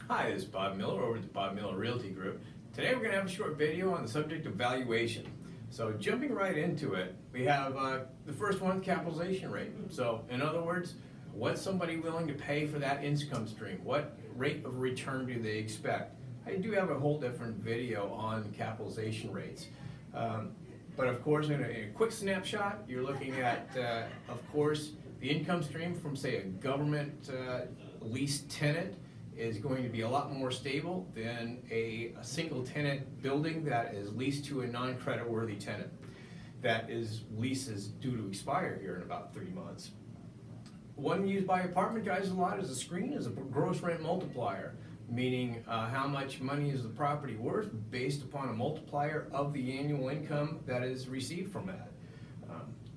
Hi, this is Bob Miller over at the Bob Miller Realty Group. Today we're going to have a short video on the subject of valuation. So jumping right into it, we have the first one, capitalization rate. So in other words, what's somebody willing to pay for that income stream? What rate of return do they expect? I do have a whole different video on capitalization rates. But of course, in a quick snapshot, you're looking at, of course, the income stream from, say, a government leased tenant is going to be a lot more stable than a single tenant building that is leased to a non-credit worthy tenant. That lease is due to expire here in about 3 months. One used by apartment guys a lot as a screen is a gross rent multiplier, meaning how much money is the property worth based upon a multiplier of the annual income that is received from that.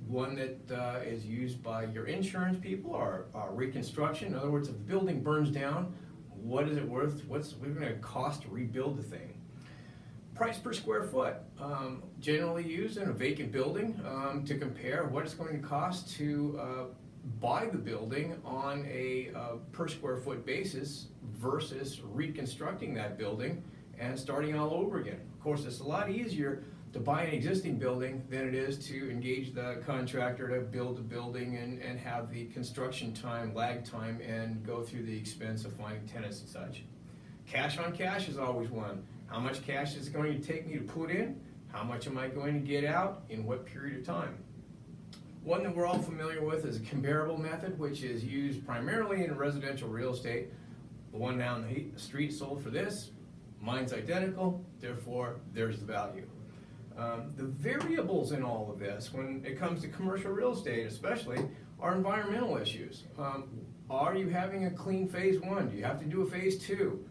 One that is used by your insurance people are reconstruction. In other words, if the building burns down, what is it worth? What's it going to cost to rebuild the thing? Price per square foot, generally used in a vacant building to compare what it's going to cost to buy the building on a per square foot basis versus reconstructing that building and starting all over again. Of course, it's a lot easier to buy an existing building than it is to engage the contractor to build the building and have the construction time, lag time, and go through the expense of finding tenants and such. Cash on cash is always one. How much cash is it going to take me to put in? How much am I going to get out in what period of time? One that we're all familiar with is a comparable method, which is used primarily in residential real estate. The one down the street sold for this, mine's identical, therefore there's the value. The variables in all of this, when it comes to commercial real estate especially, are environmental issues. Are you having a clean phase one? Do you have to do a phase two?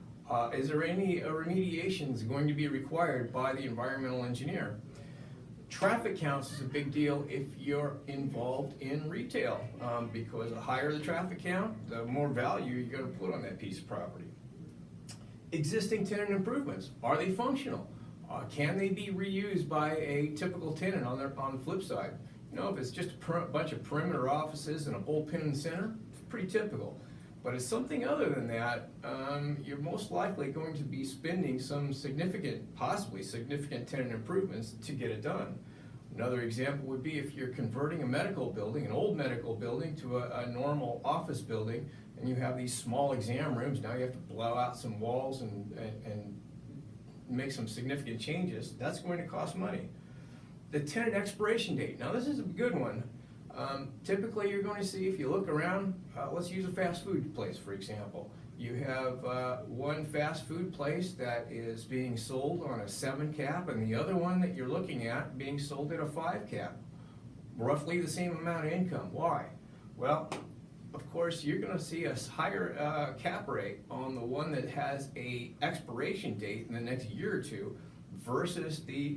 Is there any remediations going to be required by the environmental engineer? Traffic counts is a big deal if you're involved in retail, because the higher the traffic count, the more value you're going to put on that piece of property. Existing tenant improvements, are they functional? Can they be reused by a typical tenant on the flip side? You know, if it's just a bunch of perimeter offices and a bullpen in the center, it's pretty typical. But it's something other than that, you're most likely going to be spending some significant, possibly significant tenant improvements to get it done. Another example would be if you're converting a medical building, an old medical building, to a normal office building, and you have these small exam rooms. Now you have to blow out some walls and make some significant changes. That's going to cost money. The tenant expiration date. Now this is a good one. Typically you're going to see, if you look around, let's use a fast food place for example. You have one fast food place that is being sold on a 7 cap and the other one that you're looking at being sold at a 5 cap. Roughly the same amount of income. Why? Well, of course you're going to see a higher cap rate on the one that has a expiration date in the next year or two versus the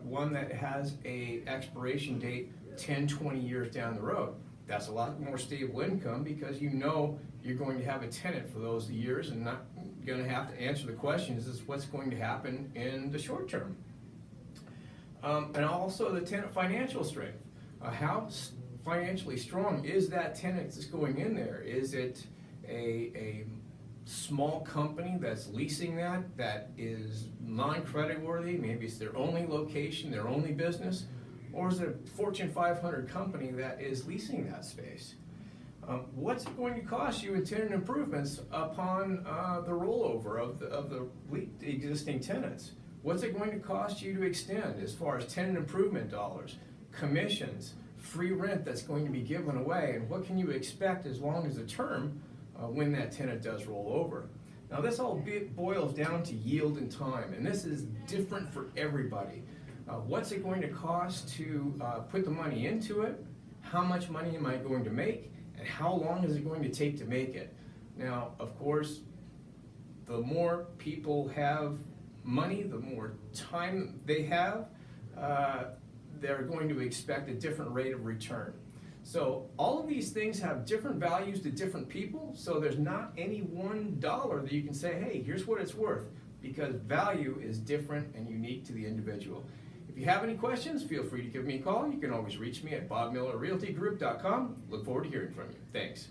one that has a expiration date 10, 20 years down the road. That's a lot more stable income because you know you're going to have a tenant for those years and not going to have to answer the questions as what's going to happen in the short term. And also the tenant financial strength. How financially strong is that tenant that's going in there? Is it a small company that's leasing that is non-credit worthy? Maybe it's their only location, their only business. Or is it a Fortune 500 company that is leasing that space? What's it going to cost you in tenant improvements upon the rollover of the existing tenants? What's it going to cost you to extend as far as tenant improvement dollars, commissions, free rent that's going to be given away, and what can you expect as long as the term when that tenant does roll over? Now this all boils down to yield and time, and this is different for everybody. What's it going to cost to put the money into it? How much money am I going to make? And how long is it going to take to make it? Now, of course, the more people have money, the more time they have, they're going to expect a different rate of return. So all of these things have different values to different people, so there's not any $1 that you can say, hey, here's what it's worth, because value is different and unique to the individual. If you have any questions, feel free to give me a call. You can always reach me at bobmillerrealtygroup.com. Look forward to hearing from you. Thanks.